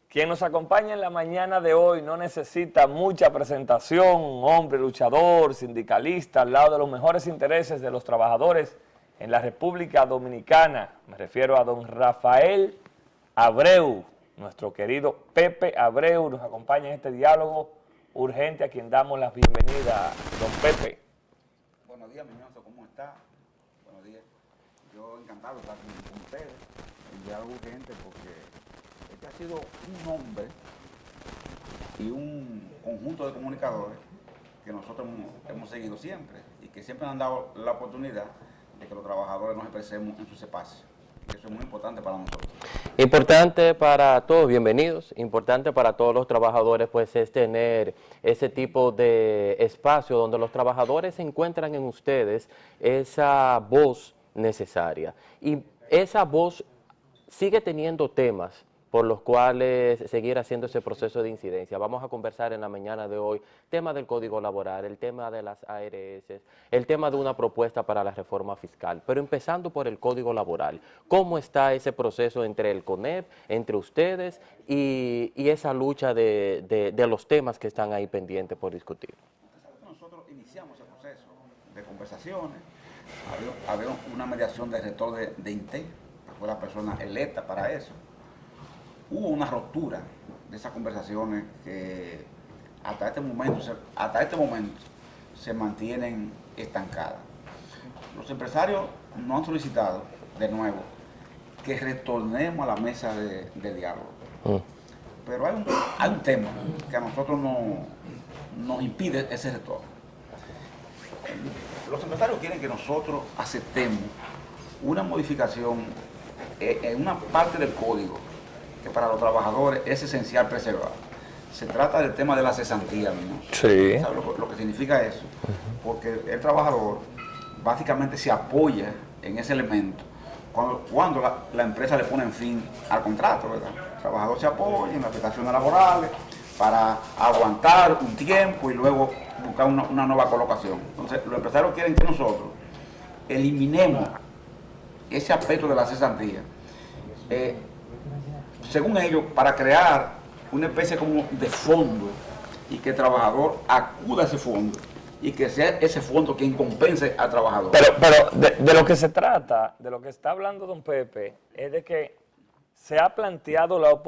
Quien nos acompaña en la mañana de hoy no necesita mucha presentación, un hombre luchador, sindicalista, al lado de los mejores intereses de los trabajadores en la República Dominicana. Me refiero a don Rafael Abreu, nuestro querido Pepe Abreu, nos acompaña en este diálogo urgente a quien damos la bienvenida. Don Pepe. Buenos días, Miñoso, ¿cómo está? Buenos días. Yo encantado de estar con ustedes en diálogo urgente porque este ha sido un nombre y un conjunto de comunicadores que nosotros hemos seguido siempre y que siempre nos han dado la oportunidad de que los trabajadores nos expresemos en sus espacios. Eso es muy importante para nosotros. Importante para todos, bienvenidos. Importante para todos los trabajadores, pues, es tener ese tipo de espacio donde los trabajadores encuentran en ustedes esa voz necesaria. Y esa voz sigue teniendo temas por los cuales seguir haciendo ese proceso de incidencia. Vamos a conversar en la mañana de hoy tema del Código Laboral, el tema de las ARS, el tema de una propuesta para la reforma fiscal. Pero empezando por el Código Laboral, ¿cómo está ese proceso entre el CONEP, entre ustedes y esa lucha de los temas que están ahí pendientes por discutir? Nosotros iniciamos el proceso de conversaciones, había una mediación del rector de INTE, que fue la persona electa para eso. Hubo una ruptura de esas conversaciones que hasta este momento se mantienen estancadas. Los empresarios nos han solicitado de nuevo que retornemos a la mesa de diálogo. Pero hay un tema que a nosotros nos impide ese retorno. Los empresarios quieren que nosotros aceptemos una modificación en una parte del código que para los trabajadores es esencial preservar. Se trata del tema de la cesantía, ¿no? Sí. ¿Sabes lo que significa eso? Porque el trabajador básicamente se apoya en ese elemento cuando la empresa le pone en fin al contrato, ¿verdad? El trabajador se apoya en las prestaciones laborales para aguantar un tiempo y luego buscar una nueva colocación. Entonces, los empresarios quieren que nosotros eliminemos ese aspecto de la cesantía. Según ellos, para crear una especie como de fondo y que el trabajador acuda a ese fondo y que sea ese fondo quien compense al trabajador. Pero de lo que se trata, de lo que está hablando don Pepe, es de que se ha planteado la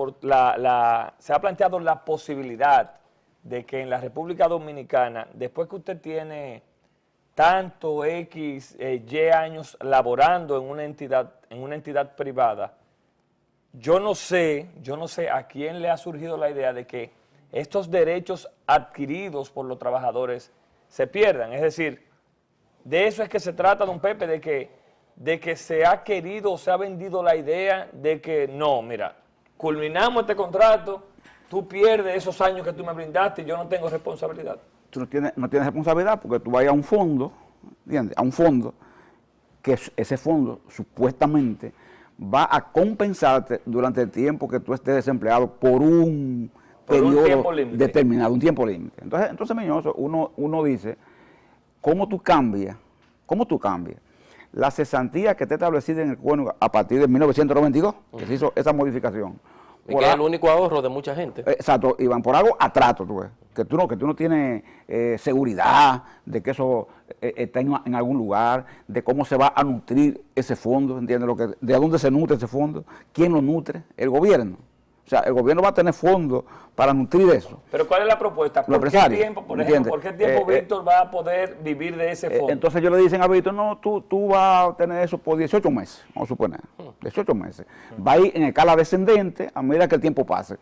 posibilidad de que en la República Dominicana, después que usted tiene tanto X, Y años laborando en una entidad privada, yo no sé a quién le ha surgido la idea de que estos derechos adquiridos por los trabajadores se pierdan. Es decir, de eso es que se trata, don Pepe, de que se ha querido o se ha vendido la idea de que no, mira, culminamos este contrato, tú pierdes esos años que tú me brindaste y yo no tengo responsabilidad. Tú no tienes responsabilidad porque tú vas a un fondo, ¿entiendes? A un fondo, que ese fondo supuestamente va a compensarte durante el tiempo que tú estés desempleado por un periodo determinado, un tiempo límite. Entonces, Miñoso, uno dice, ¿cómo tú cambias la cesantía que está establecida en el código a partir de 1992, que se hizo esa modificación? Y que es el único ahorro de mucha gente. Exacto, y van por algo a trato, tú ves, que tú no tienes seguridad de que eso está en algún lugar, de cómo se va a nutrir ese fondo, ¿entiendes? De dónde se nutre ese fondo, quién lo nutre, el gobierno. O sea, el gobierno va a tener fondos para nutrir eso. Pero ¿cuál es la propuesta? ¿Por qué tiempo, por ejemplo, por qué tiempo Víctor va a poder vivir de ese fondo? Entonces ellos le dicen a Víctor, no, tú vas a tener eso por 18 meses, vamos a suponer, 18 meses. Va a ir en escala descendente a medida que el tiempo pase.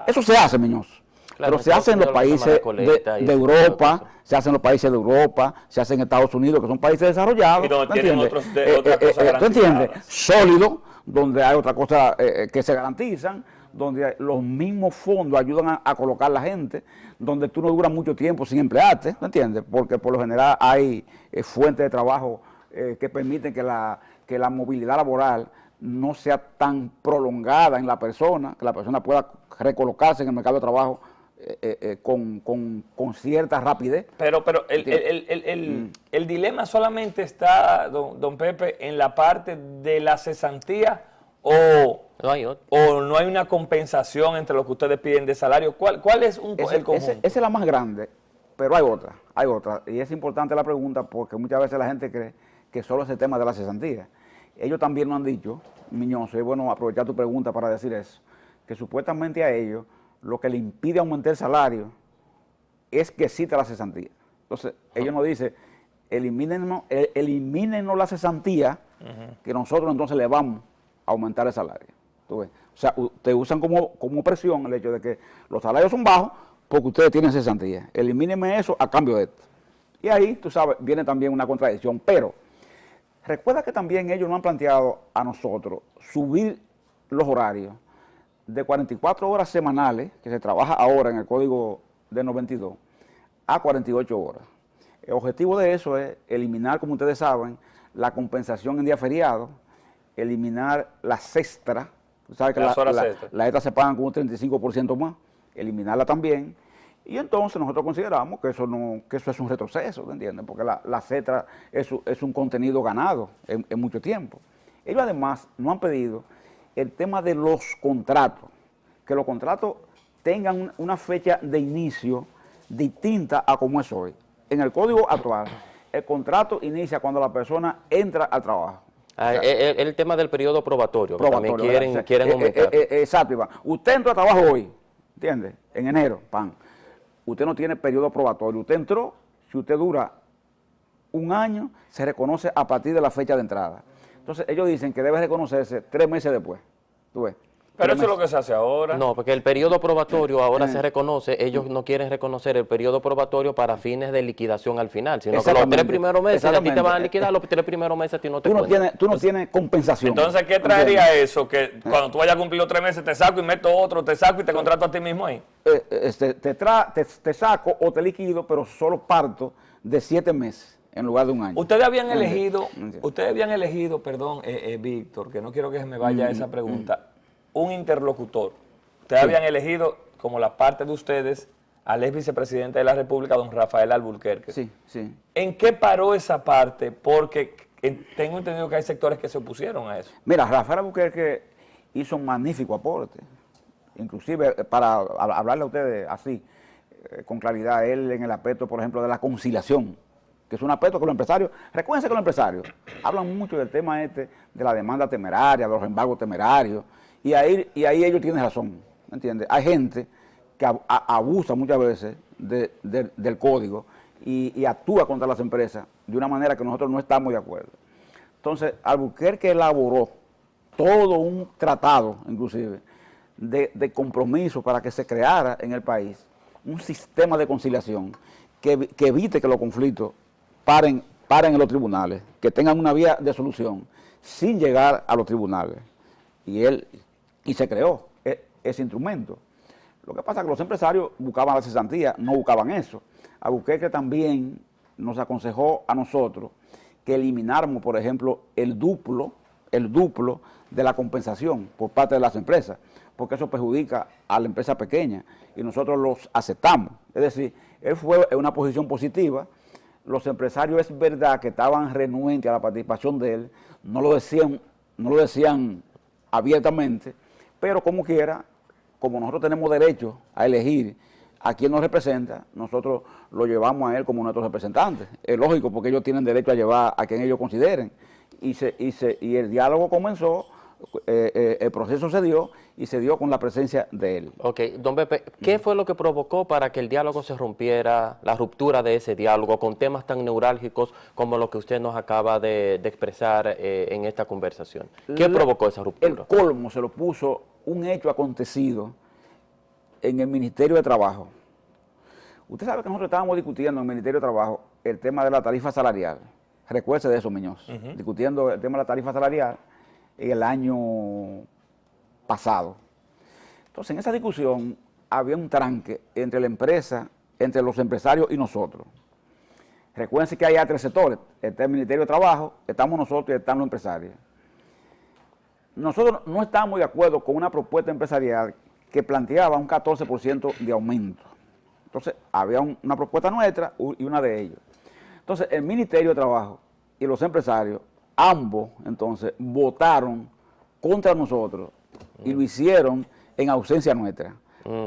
Eso se hace, Miñoso. Claro, pero se hace en los países de Europa, se hace en los países de Europa, se hace en Estados Unidos, que son países desarrollados. Y donde tienen otras cosas ¿tú entiendes? Sólido, donde hay otra cosa que se garantizan, donde los mismos fondos ayudan a colocar a la gente, donde tú no duras mucho tiempo sin emplearte, ¿me entiendes? Porque por lo general hay fuentes de trabajo que permiten que la movilidad laboral no sea tan prolongada en la persona, que la persona pueda recolocarse en el mercado de trabajo con cierta rapidez. Pero el dilema solamente está, don Pepe, en la parte de la cesantía No hay otro. o no hay una compensación entre lo que ustedes piden de salario? ¿Cuál es el conjunto? Esa es la más grande, pero hay otra. Y es importante la pregunta porque muchas veces la gente cree que solo es el tema de la cesantía. Ellos también nos han dicho, Miñoso, es bueno aprovechar tu pregunta para decir eso, que supuestamente a ellos lo que le impide aumentar el salario es que exista la cesantía. Entonces, ellos nos dicen, elimínenos la cesantía, que nosotros entonces le vamos a aumentar el salario. ¿Tú ves? O sea, te usan como presión el hecho de que los salarios son bajos porque ustedes tienen cesantía. Elimínenme eso a cambio de esto. Y ahí, tú sabes, viene también una contradicción. Pero recuerda que también ellos nos han planteado a nosotros subir los horarios de 44 horas semanales, que se trabaja ahora en el Código de 92, a 48 horas. El objetivo de eso es eliminar, como ustedes saben, la compensación en día feriado, eliminar las extras. Tú sabes que las extras se pagan con un 35% más, eliminarla también. Y entonces nosotros consideramos que eso es un retroceso, ¿te entiendes? Porque las extras es un contenido ganado en mucho tiempo. Ellos además nos han pedido el tema de los contratos, que los contratos tengan una fecha de inicio distinta a como es hoy. En el código actual, el contrato inicia cuando la persona entra al trabajo. El tema del periodo probatorio, que también quieren aumentar. Exacto, Iván. Usted entró a trabajo hoy, ¿entiende? En enero, pan. Usted no tiene periodo probatorio. Usted entró, si usted dura un año, se reconoce a partir de la fecha de entrada. Entonces, ellos dicen que debe reconocerse 3 meses después. ¿Tú ves? Pero eso es lo que se hace ahora. No, porque el periodo probatorio ahora se reconoce, ellos no quieren reconocer el periodo probatorio para fines de liquidación al final, sino que los 3 primeros meses a ti te van a liquidar, los 3 primeros meses a ti no te cuentan. Tú no tienes compensación. Entonces, ¿qué traería eso? Que cuando tú vayas a cumplir los 3 meses te saco y meto otro, te saco y te contrato a ti mismo ahí. Te saco o te liquido, pero solo parto de 7 meses en lugar de un año. Ustedes habían elegido, perdón, Víctor, que no quiero que se me vaya esa pregunta, un interlocutor. Ustedes habían elegido como la parte de ustedes al ex vicepresidente de la República, don Rafael Alburquerque. Sí, sí. ¿En qué paró esa parte? Porque tengo entendido que hay sectores que se opusieron a eso. Mira, Rafael Alburquerque hizo un magnífico aporte. Inclusive, para hablarle a ustedes así, con claridad, él en el aspecto, por ejemplo, de la conciliación, que es un aspecto que los empresarios, recuérdense que los empresarios hablan mucho del tema de la demanda temeraria, de los embargos temerarios, y ahí ellos tienen razón, ¿me entiendes? Hay gente que abusa muchas veces del código y actúa contra las empresas de una manera que nosotros no estamos de acuerdo. Entonces, Alburquerque elaboró todo un tratado, inclusive, de compromiso para que se creara en el país un sistema de conciliación que evite que los conflictos paren en los tribunales, que tengan una vía de solución sin llegar a los tribunales. Y se creó ese instrumento. Lo que pasa es que los empresarios buscaban la cesantía, no buscaban eso. Alburquerque también nos aconsejó a nosotros que elimináramos, por ejemplo, el duplo de la compensación por parte de las empresas, porque eso perjudica a la empresa pequeña y nosotros los aceptamos. Es decir, él fue en una posición positiva. Los empresarios es verdad que estaban renuentes a la participación de él, no lo decían abiertamente, pero como quiera, como nosotros tenemos derecho a elegir a quien nos representa, nosotros lo llevamos a él como nuestros representantes. Es lógico, porque ellos tienen derecho a llevar a quien ellos consideren. Y el diálogo comenzó, el proceso se dio y se dio con la presencia de él. Ok, don Pepe, ¿qué fue lo que provocó para que el diálogo se rompiera, la ruptura de ese diálogo con temas tan neurálgicos como lo que usted nos acaba de expresar en esta conversación? ¿Qué provocó esa ruptura? El colmo se lo puso un hecho acontecido en el Ministerio de Trabajo. Usted sabe que nosotros estábamos discutiendo en el Ministerio de Trabajo el tema de la tarifa salarial. Recuérdese de eso, Miñoz. Discutiendo el tema de la tarifa salarial en el año pasado. Entonces, en esa discusión había un tranque entre la empresa, entre los empresarios y nosotros. Recuérdense que hay 3 sectores. Está el Ministerio de Trabajo, estamos nosotros y están los empresarios. Nosotros no estábamos de acuerdo con una propuesta empresarial que planteaba un 14% de aumento. Entonces, había una propuesta nuestra y una de ellos. Entonces, el Ministerio de Trabajo y los empresarios, ambos, entonces, votaron contra nosotros y lo hicieron en ausencia nuestra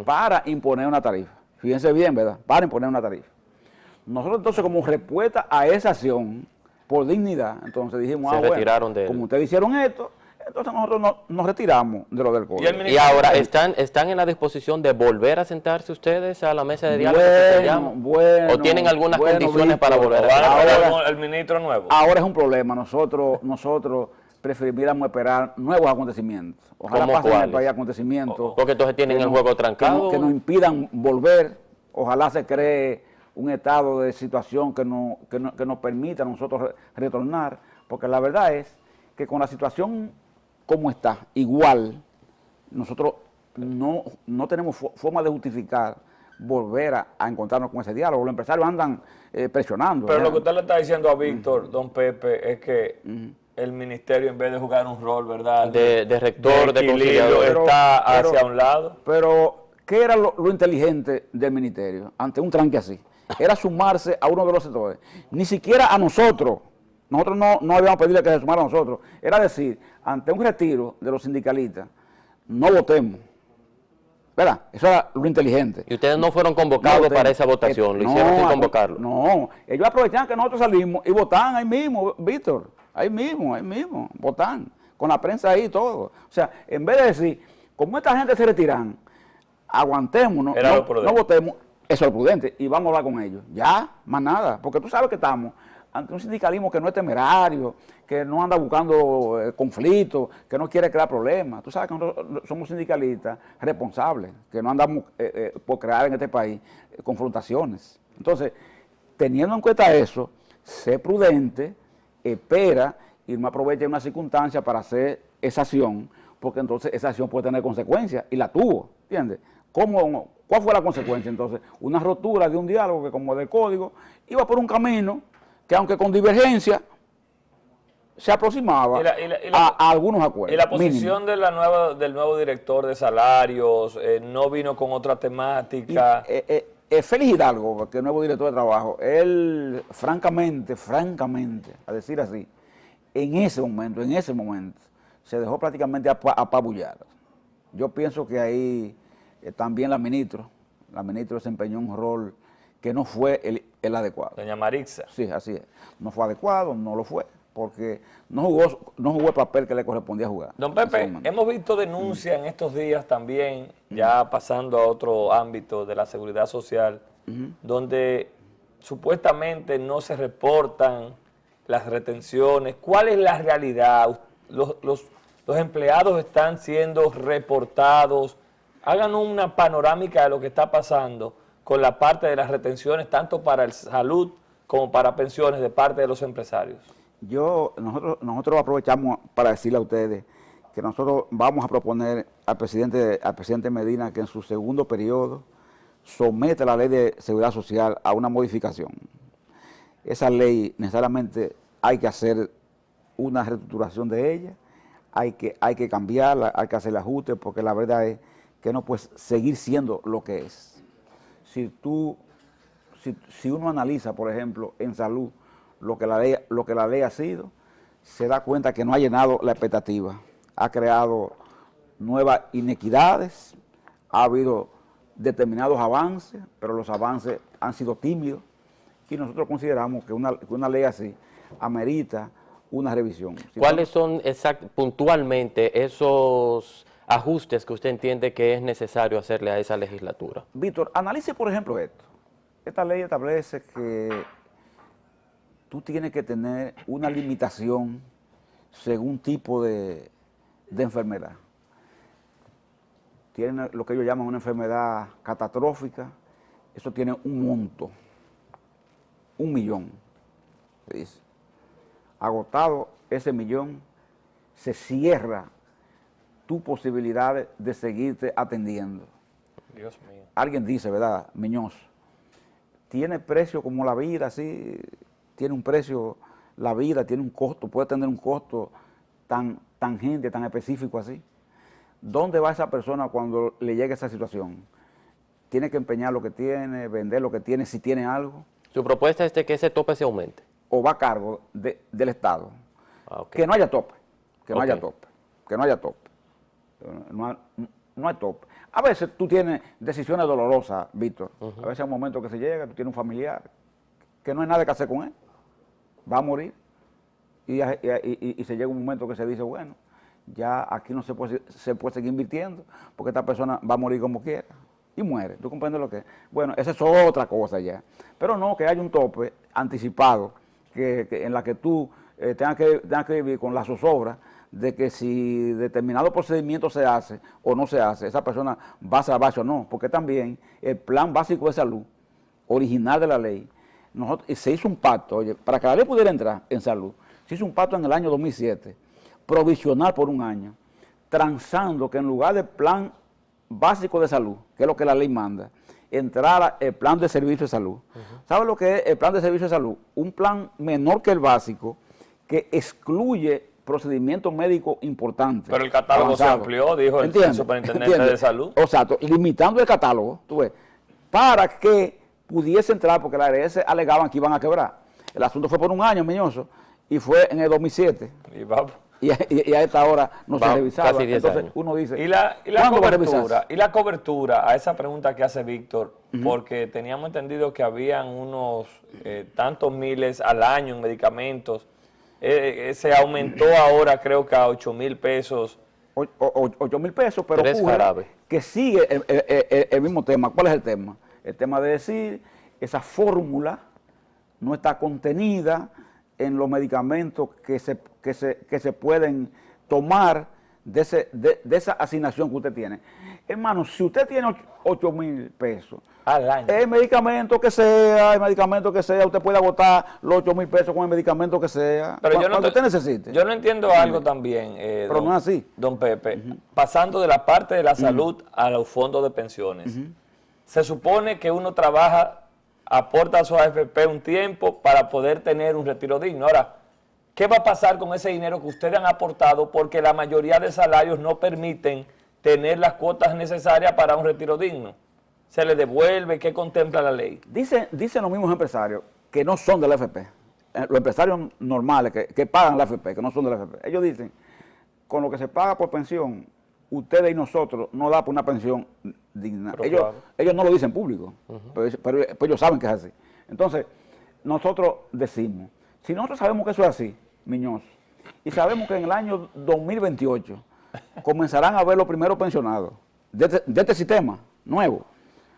para imponer una tarifa. Fíjense bien, ¿verdad? Para imponer una tarifa. Nosotros entonces, como respuesta a esa acción, por dignidad, entonces dijimos, Se retiraron de él. como ustedes hicieron esto, entonces nosotros nos retiramos de lo del código. Y ahora, ¿están en la disposición de volver a sentarse ustedes a la mesa de diálogo que se llama? Bueno, ¿O tienen algunas bueno, condiciones para Víctor, volver ¿O van a a poner el ministro nuevo? Ahora es un problema. Nosotros preferiríamos esperar nuevos acontecimientos. Ojalá ¿Cómo pasen en el cuáles? país acontecimientos. Porque entonces tienen que el no- juego trancado. Que nos impidan volver. Ojalá se cree un estado de situación que nos permita a nosotros retornar. Porque la verdad es que con la situación como está, igual, nosotros no tenemos forma de justificar volver a encontrarnos con ese diálogo. Los empresarios andan presionando. Pero ¿verdad? lo que usted le está diciendo a Víctor, don Pepe, es que el ministerio, en vez de jugar un rol, ¿verdad? De rector, de equilibrio, conciliador. está Pero- hacia un lado. Pero, ¿qué era lo inteligente del ministerio ante un tranque así? Era sumarse a uno de los sectores. Ni siquiera a nosotros. Nosotros no habíamos pedido que se sumara a nosotros. Era decir, ante un retiro de los sindicalistas, no votemos. ¿Verdad? Eso era lo inteligente. Y ustedes no fueron convocados No, para esa votación, lo no, hicieron sin convocarlo. No, ellos aprovechaban que nosotros salimos y votaban ahí mismo, Víctor, ahí mismo, votan, con la prensa ahí y todo. O sea, en vez de decir, como esta gente se retiran, aguantémonos, Era lo prudente. no votemos, eso es lo prudente, y vamos a hablar con ellos. Ya, más nada, porque tú sabes que estamos ante un sindicalismo que no es temerario, que no anda buscando conflictos, que no quiere crear problemas. Tú sabes que nosotros somos sindicalistas responsables, que no andamos por crear en este país confrontaciones. Entonces, teniendo en cuenta eso, sé prudente, espera y no aprovecha una circunstancia para hacer esa acción, porque entonces esa acción puede tener consecuencias, y la tuvo, ¿entiendes? ¿Cuál fue la consecuencia entonces? Una rotura de un diálogo que, como del código, iba por un camino que, aunque con divergencia, se aproximaba a algunos acuerdos. Y la posición de del nuevo director de salarios no vino con otra temática. Félix Hidalgo, que es el nuevo director de trabajo, él francamente, a decir así, en ese momento, se dejó prácticamente apabullar. Yo pienso que ahí también la ministra desempeñó un rol que no fue el adecuado. Doña Marixa. Sí, así es. No fue adecuado, no lo fue, porque no jugó el papel que le correspondía jugar. Don Pepe, hemos visto denuncias en estos días también, ya pasando a otro ámbito de la seguridad social, donde supuestamente no se reportan las retenciones. ¿Cuál es la realidad? Los empleados están siendo reportados. Hagan una panorámica de lo que está pasando con la parte de las retenciones, tanto para el salud como para pensiones de parte de los empresarios. Nosotros aprovechamos para decirle a ustedes que nosotros vamos a proponer al presidente Medina que en su segundo periodo someta la ley de seguridad social a una modificación. Esa ley necesariamente hay que hacer una reestructuración de ella, hay que cambiarla, hay que hacerle ajustes, porque la verdad es que no puede seguir siendo lo que es. Si uno analiza, por ejemplo, en salud, lo que la ley ha sido, se da cuenta que no ha llenado la expectativa. Ha creado nuevas inequidades, ha habido determinados avances, pero los avances han sido tímidos, y nosotros consideramos que una ley así amerita una revisión. ¿Cuáles son puntualmente esos ajustes que usted entiende que es necesario hacerle a esa legislatura? Víctor, analice por ejemplo esto. Esta ley establece que tú tienes que tener una limitación según tipo de enfermedad. Tiene lo que ellos llaman una enfermedad catastrófica, eso tiene un monto, 1 millón, se dice. Agotado ese millón, se cierra tu posibilidad de seguirte atendiendo. Dios mío. Alguien dice, ¿verdad, Miñoz? Tiene precio como la vida, sí, tiene un precio, la vida tiene un costo, puede tener un costo tan tangente, tan específico así. ¿Dónde va esa persona cuando le llegue esa situación? Tiene que empeñar lo que tiene, vender lo que tiene, si tiene algo, Su propuesta es de que ese tope se aumente. o va a cargo del Estado. Ah, ok. Que no haya tope, que no Ok. haya tope. que no haya tope. No hay tope. A veces tú tienes decisiones dolorosas, Víctor. A veces hay un momento que se llega, tú tienes un familiar que no hay nada que hacer con él, va a morir. Y se llega un momento que se dice, bueno, ya aquí no se puede seguir invirtiendo, porque esta persona va a morir como quiera. Y muere. ¿Tú comprendes lo que es? Bueno, esa es otra cosa ya. Pero no, que haya un tope anticipado en la que tú tengas que vivir con la zozobra de que si determinado procedimiento se hace o no se hace, esa persona va a salvarse o no. Porque también el plan básico de salud, original de la ley, se hizo un pacto, oye, para que la ley pudiera entrar en salud, se hizo un pacto en el año 2007, provisional por un año, transando que en lugar del plan básico de salud, que es lo que la ley manda, entrara el plan de servicio de salud. ¿Sabe lo que es el plan de servicio de salud? Un plan menor que el básico que excluye procedimientos médicos importantes. Pero el catálogo se amplió, dijo el superintendente de salud. O sea, limitando el catálogo, tú ves, para que pudiese entrar, porque la ARS alegaban que iban a quebrar. El asunto fue por un año, Miñoso, y fue en el 2007. Y vamos. Y a esta hora no se revisaba. Casi 10 Entonces años. uno dice, Y la ¿cuándo va a revisarse? cobertura a esa pregunta que hace Víctor, porque teníamos entendido que habían unos tantos miles al año en medicamentos, se aumentó ahora creo que a 8,000 pesos. 8,000 pesos, pero 3 jarabes. que sigue el mismo tema. ¿Cuál es el tema? El tema de decir, esa fórmula no está contenida en los medicamentos que se pueden tomar de esa asignación que usted tiene. Hermano, si usted tiene 8,000 pesos, Al año. el medicamento que sea, usted puede agotar los 8,000 pesos con el medicamento que sea, Pero yo no cuando usted necesite. Yo no entiendo algo también, Pero no es así. Don Pepe, pasando de la parte de la salud a los fondos de pensiones. Se supone que uno trabaja, aporta a su AFP un tiempo para poder tener un retiro digno. Ahora, ¿qué va a pasar con ese dinero que ustedes han aportado? Porque la mayoría de salarios no permiten tener las cuotas necesarias para un retiro digno. ¿Se le devuelve? ¿Qué contempla la ley? Dicen los mismos empresarios que no son de la AFP, los empresarios normales que pagan la AFP, que no son de la AFP. Ellos dicen, con lo que se paga por pensión, ustedes y nosotros no da por una pensión digna. Ellos no lo dicen público, pero ellos saben que es así. Entonces, nosotros decimos, si nosotros sabemos que eso es así, Miñoso, y sabemos que en el año 2028 comenzarán a ver los primeros pensionados de este sistema nuevo,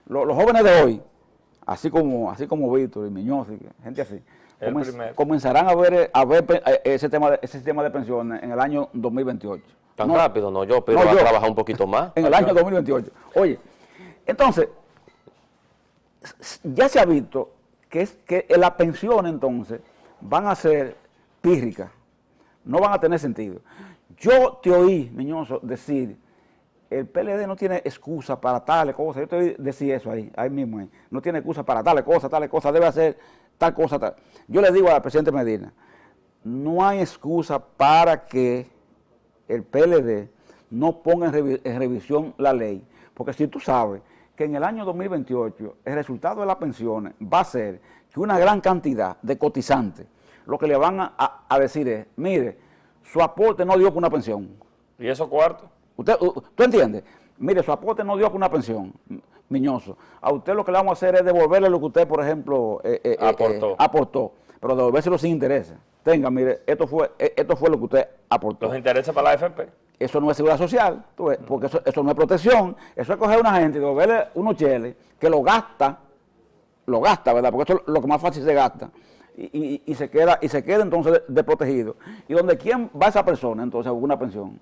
los jóvenes de hoy, así como Víctor y Miñoso, y gente así, comenzarán a ver ese sistema de pensiones en el año 2028. Tan rápido, no, yo pero a trabajar un poquito más. En el año 2028. Oye, entonces, ya se ha visto que las pensiones entonces van a ser pírricas, no van a tener sentido. Yo te oí, Miñoso, decir, el PLD no tiene excusa para tales cosas. Yo te oí decir eso ahí mismo. No tiene excusa para tales cosas, debe hacer tal cosa, tal. Yo le digo al presidente Medina, no hay excusa para que el PLD no ponga en revisión la ley, porque si tú sabes que en el año 2028 el resultado de las pensiones va a ser que una gran cantidad de cotizantes lo que le van a decir es, mire, su aporte no dio por una pensión. ¿Y esos cuartos? ¿Tú entiendes? Mire, su aporte no dio por una pensión, Miñoso. A usted lo que le vamos a hacer es devolverle lo que usted, por ejemplo, aportó, pero devolvérselo sin intereses. Tenga, mire, esto fue lo que usted aportó. ¿Los intereses para la AFP? Eso no es seguridad social, porque eso no es protección. Eso es coger a una gente y devolverle unos cheles que lo gasta, ¿verdad? Porque eso es lo que más fácil se gasta. Y se queda entonces desprotegido. ¿Y donde quién va esa persona entonces a una pensión?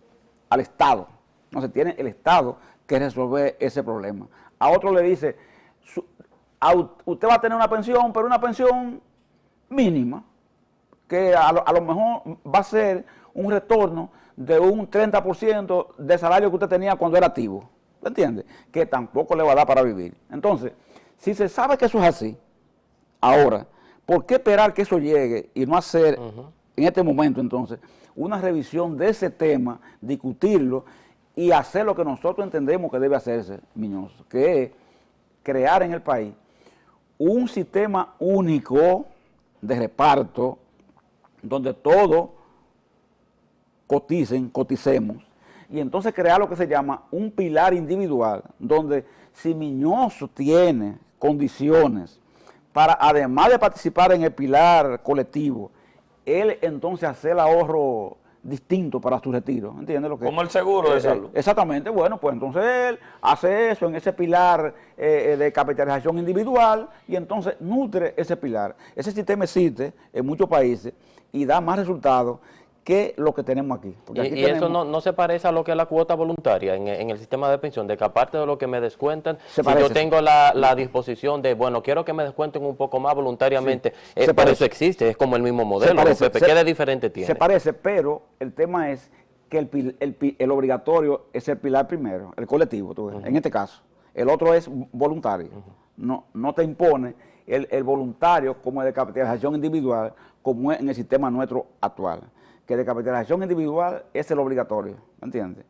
Al Estado. Entonces tiene el Estado que resolver ese problema. A otro le dice, usted va a tener una pensión, pero una pensión mínima, que a lo mejor va a ser un retorno de un 30% del salario que usted tenía cuando era activo. ¿Me entiende? Que tampoco le va a dar para vivir. Entonces, si se sabe que eso es así, ahora, ¿por qué esperar que eso llegue y no hacer en este momento entonces una revisión de ese tema, discutirlo y hacer lo que nosotros entendemos que debe hacerse, Miñoso, que es crear en el país un sistema único de reparto donde todos coticemos y entonces crear lo que se llama un pilar individual, donde si Miñoso tiene condiciones para, además de participar en el pilar colectivo, él entonces hace el ahorro distinto para su retiro, ¿entiendes lo que? Como el seguro de salud. Exactamente, bueno, pues entonces él hace eso en ese pilar de capitalización individual y entonces nutre ese pilar. Ese sistema existe en muchos países y da más resultados que lo que tenemos aquí. Porque aquí Eso no se parece a lo que es la cuota voluntaria en el sistema de pensión, de que aparte de lo que me descuentan, si yo tengo la disposición de, bueno, quiero que me descuenten un poco más voluntariamente, pero eso existe, es como el mismo modelo, Pepe, ¿qué de diferente tiene? Se parece, pero el tema es que el obligatorio es el pilar primero, el colectivo, tú ves, en este caso. El otro es voluntario. No te impone el voluntario como de capitalización individual, como es en el sistema nuestro actual. Que de capitalización individual es el obligatorio, ¿entiendes?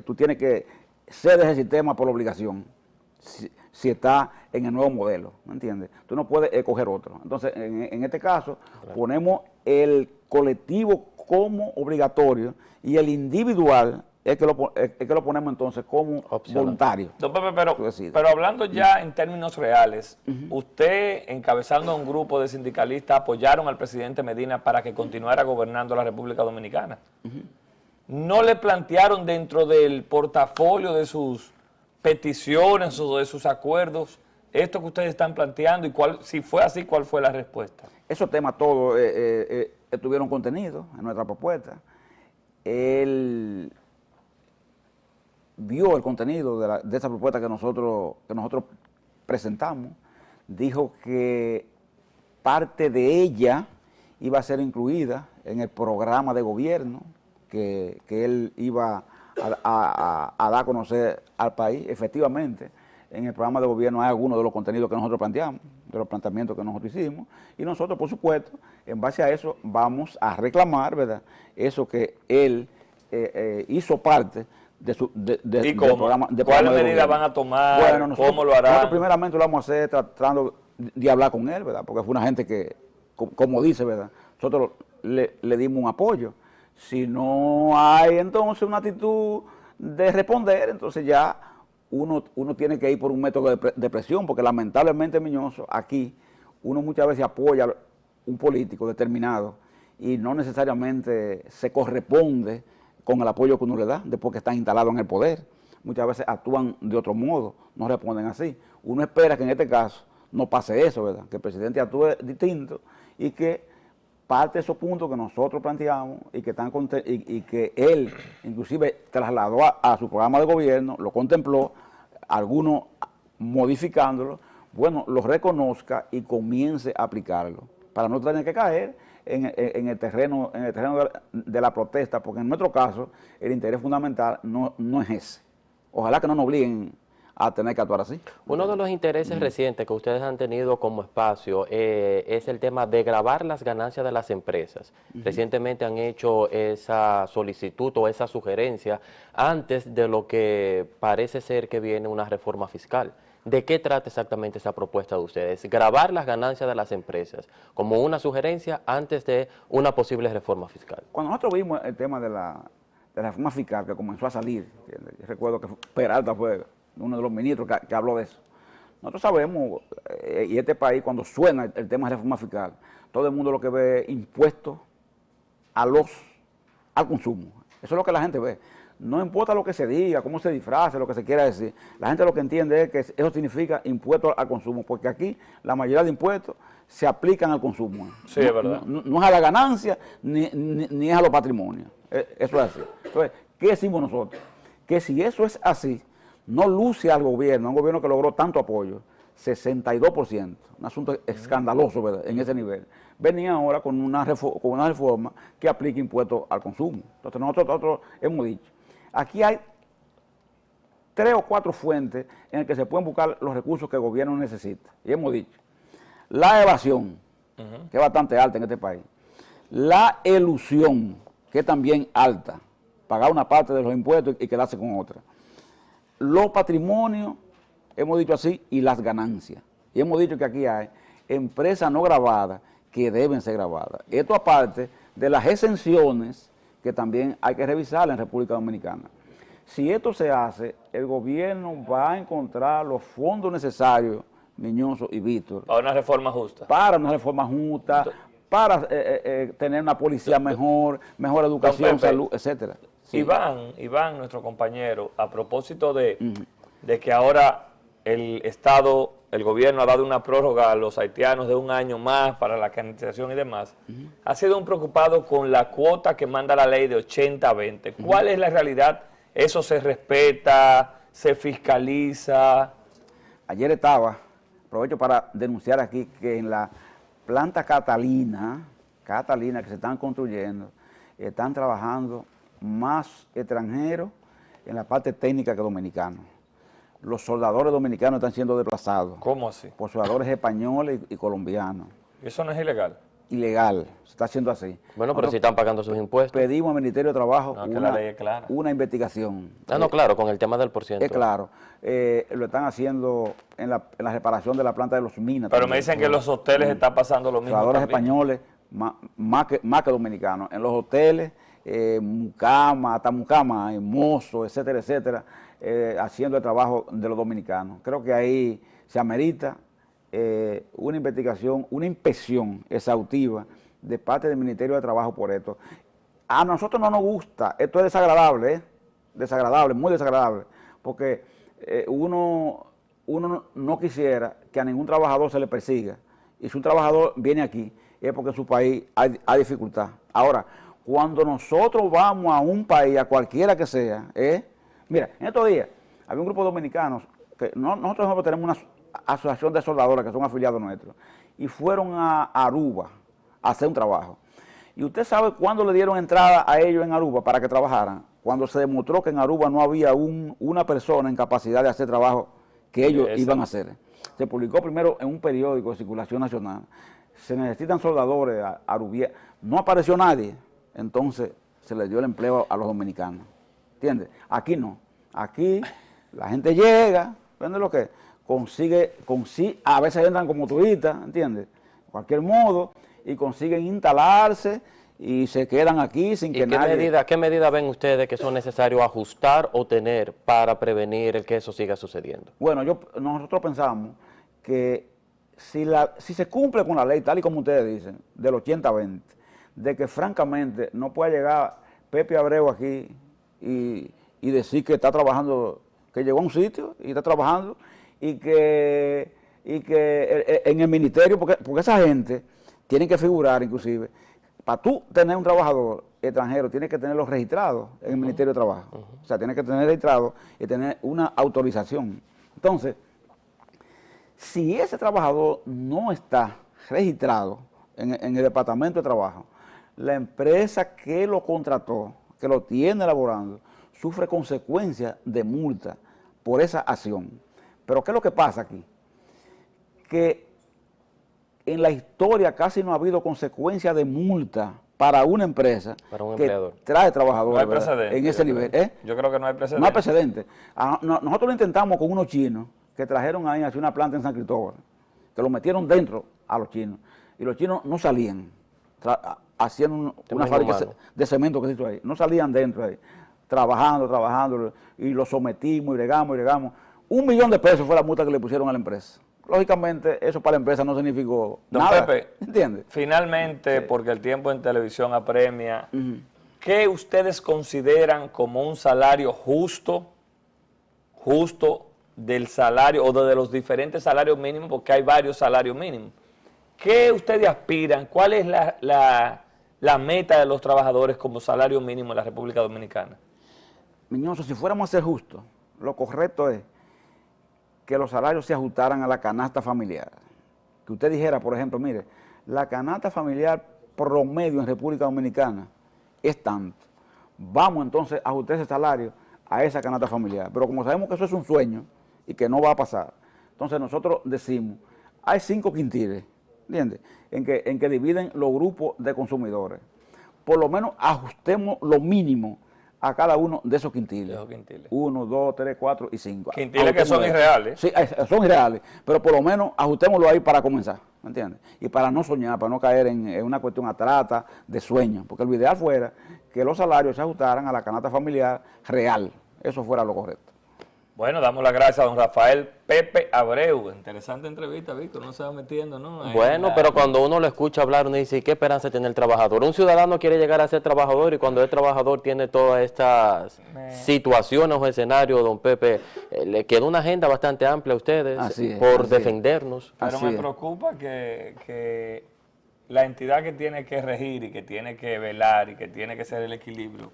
Tú tienes que ser de ese sistema por obligación, si está en el nuevo modelo, ¿me entiendes? Tú no puedes escoger otro. Entonces, en este caso, ponemos el colectivo como obligatorio y el individual es que lo ponemos entonces como voluntario. Don Pepe, pero hablando ya en términos reales, usted encabezando un grupo de sindicalistas apoyaron al presidente Medina para que continuara gobernando la República Dominicana. ¿No le plantearon dentro del portafolio de sus peticiones o de sus acuerdos esto que ustedes están planteando? Y si fue así, ¿cuál fue la respuesta? Esos temas todos estuvieron contenidos en nuestra propuesta. Él vio el contenido de esa propuesta que nosotros presentamos, dijo que parte de ella iba a ser incluida en el programa de gobierno que él iba a dar a conocer al país. Efectivamente, en el programa de gobierno hay algunos de los contenidos que nosotros planteamos, de los planteamientos que nosotros hicimos, y nosotros, por supuesto, en base a eso, vamos a reclamar, ¿verdad?, eso que él hizo parte ¿Y cómo? ¿Cuáles medidas van a tomar? Bueno, ¿cómo lo harán? Nosotros primeramente lo vamos a hacer tratando de hablar con él, ¿verdad? Porque fue una gente que, como dice, ¿verdad?, nosotros le dimos un apoyo. Si no hay entonces una actitud de responder, entonces ya uno tiene que ir por un método de presión, porque lamentablemente, Miñoso, aquí uno muchas veces apoya a un político determinado y no necesariamente se corresponde con el apoyo que uno le da después que están instalados en el poder. Muchas veces actúan de otro modo, no responden así. Uno espera que en este caso no pase eso, ¿verdad?, que el presidente actúe distinto y que parte de esos puntos que nosotros planteamos y que él inclusive trasladó a su programa de gobierno, lo contempló, algunos modificándolo, bueno, lo reconozca y comience a aplicarlo, para no tener que caer en el terreno de la protesta, porque en nuestro caso el interés fundamental no es ese. Ojalá que no nos obliguen a tener que actuar así. Uno de los intereses recientes que ustedes han tenido como espacio es el tema de gravar las ganancias de las empresas. Recientemente han hecho esa solicitud o esa sugerencia antes de lo que parece ser que viene una reforma fiscal. ¿De qué trata exactamente esa propuesta de ustedes? Gravar las ganancias de las empresas como una sugerencia antes de una posible reforma fiscal. Cuando nosotros vimos el tema de la reforma fiscal que comenzó a salir, yo recuerdo que Peralta fue uno de los ministros que habló de eso. Nosotros sabemos, y este país cuando suena el tema de reforma fiscal, todo el mundo lo que ve es impuestos al consumo. Eso es lo que la gente ve. No importa lo que se diga, cómo se disfrace, lo que se quiera decir. La gente lo que entiende es que eso significa impuestos al consumo, porque aquí la mayoría de impuestos se aplican al consumo. Sí, es verdad. No es a la ganancia ni es a los patrimonios. Eso es así. Entonces, ¿qué decimos nosotros? Que si eso es así, no luce al gobierno, un gobierno que logró tanto apoyo, 62%, un asunto escandaloso, ¿verdad?, en ese nivel. Venía ahora con una reforma que aplique impuestos al consumo. Entonces nosotros hemos dicho, aquí hay 3 o 4 fuentes en las que se pueden buscar los recursos que el gobierno necesita. Y hemos dicho, la evasión, que es bastante alta en este país, la elusión, que es también alta, pagar una parte de los impuestos y quedarse con otra. Los patrimonios, hemos dicho así, y las ganancias. Y hemos dicho que aquí hay empresas no grabadas que deben ser grabadas. Esto aparte de las exenciones que también hay que revisar en República Dominicana. Si esto se hace, el gobierno va a encontrar los fondos necesarios, Miñoso y Víctor, Para una reforma justa. para una reforma justa, para tener una policía mejor educación, Pepe, salud, etcétera. Sí. Iván, nuestro compañero, a propósito de que ahora el Estado, el gobierno ha dado una prórroga a los haitianos de 1 año más para la canalización y demás, ha sido un preocupado con la cuota que manda la ley de 80-20. ¿Cuál es la realidad? ¿Eso se respeta? ¿Se fiscaliza? Ayer estaba, aprovecho para denunciar aquí que en la planta Catalina que se están construyendo, están trabajando más extranjeros en la parte técnica que dominicanos. Los soldadores dominicanos están siendo desplazados ¿Cómo así? por soldadores españoles y colombianos. ¿Eso no es ilegal? Ilegal, se está haciendo así. Bueno, pero si están pagando sus impuestos. Pedimos al Ministerio de Trabajo No, que la ley es clara. una investigación. No, claro, con el tema del porciento. Es claro, lo están haciendo en la reparación de la planta de los minas. Pero también. me dicen que en los hoteles está pasando lo mismo Trabajadores también. españoles, más que dominicanos. En los hoteles, Mucama, hasta Mucama, Mozo, etcétera, etcétera, haciendo el trabajo de los dominicanos. Creo que ahí se amerita una investigación, una inspección exhaustiva de parte del Ministerio de Trabajo por esto. A nosotros no nos gusta, esto es desagradable, desagradable, muy desagradable, porque uno no quisiera que a ningún trabajador se le persiga. Y si un trabajador viene aquí, es porque en su país hay dificultad. Ahora, cuando nosotros vamos a un país, a cualquiera que sea, mira, en estos días había un grupo de dominicanos, que nosotros tenemos una asociación de soldadores que son afiliados nuestros, y fueron a Aruba a hacer un trabajo. Y usted sabe cuándo le dieron entrada a ellos en Aruba para que trabajaran, cuando se demostró que en Aruba no había una persona en capacidad de hacer trabajo que ellos iban a hacer. Se publicó primero en un periódico de circulación nacional. Se necesitan soldadores arubianos. No apareció nadie. Entonces se les dio el empleo a los dominicanos. ¿Entiendes? Aquí no. Aquí la gente llega, ¿entiendes lo que? Consigue, a veces entran como turistas, ¿entiendes? De cualquier modo, y consiguen instalarse y se quedan aquí sin que nadie... ¿Qué medidas ven ustedes que son necesarios ajustar o tener para prevenir el que eso siga sucediendo? Bueno, nosotros pensamos que si se cumple con la ley, tal y como ustedes dicen, del 80-20, de que francamente no pueda llegar Pepe Abreu aquí y decir que está trabajando, que llegó a un sitio y está trabajando, y que en el ministerio, porque esa gente tiene que figurar inclusive, para tú tener un trabajador extranjero, tienes que tenerlo registrado en el Ministerio de Trabajo. O sea, tienes que tener registrado y tener una autorización. Entonces, si ese trabajador no está registrado en el Departamento de Trabajo, la empresa que lo contrató, que lo tiene elaborando, sufre consecuencias de multa por esa acción. Pero ¿qué es lo que pasa aquí? Que en la historia casi no ha habido consecuencias de multa para una empresa que trae trabajadores, no hay precedente, en ese nivel. Yo creo que no hay precedente. No hay precedente. Nosotros lo intentamos con unos chinos que trajeron ahí hacia una planta en San Cristóbal, que lo metieron dentro a los chinos, y los chinos no salían, haciendo una fábrica de cemento que se hizo ahí, no salían dentro ahí, trabajando, y lo sometimos y bregamos. 1 millón de pesos fue la multa que le pusieron a la empresa. Lógicamente, eso para la empresa no significó nada. Pepe, ¿entiendes? Finalmente, porque el tiempo en televisión apremia, ¿qué ustedes consideran como un salario justo del salario o de los diferentes salarios mínimos? Porque hay varios salarios mínimos. ¿Qué ustedes aspiran? ¿Cuál es la meta de los trabajadores como salario mínimo en la República Dominicana? Miñoso, si fuéramos a ser justos, lo correcto es que los salarios se ajustaran a la canasta familiar. Que usted dijera, por ejemplo, mire, la canasta familiar promedio en República Dominicana es tanto. Vamos entonces a ajustar ese salario a esa canasta familiar. Pero como sabemos que eso es un sueño y que no va a pasar, entonces nosotros decimos, hay 5 quintiles, ¿entiendes? En que dividen los grupos de consumidores. Por lo menos ajustemos lo mínimo a cada uno de esos quintiles. 1, 2, 3, 4 y 5. Quintiles que son irreales. Sí, son irreales, pero por lo menos ajustémoslo ahí para comenzar, ¿me entiendes? Y para no soñar, para no caer en una cuestión atrata de sueño, porque lo ideal fuera que los salarios se ajustaran a la canasta familiar real, eso fuera lo correcto. Bueno, damos las gracias a don Rafael Pepe Abreu. Interesante entrevista, Víctor, no se va metiendo, ¿no? Bueno, pero cuando uno lo escucha hablar, uno dice, ¿qué esperanza tiene el trabajador? Un ciudadano quiere llegar a ser trabajador y cuando es trabajador tiene todas estas situaciones o escenarios, don Pepe, le queda una agenda bastante amplia a ustedes por defendernos. Pero me preocupa que la entidad que tiene que regir y que tiene que velar y que tiene que ser el equilibrio,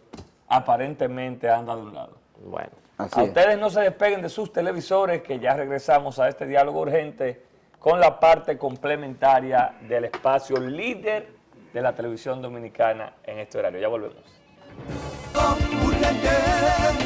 aparentemente anda de un lado. Bueno. A ustedes no se despeguen de sus televisores, que ya regresamos a este diálogo urgente con la parte complementaria del espacio líder de la televisión dominicana en este horario. Ya volvemos. Urgente.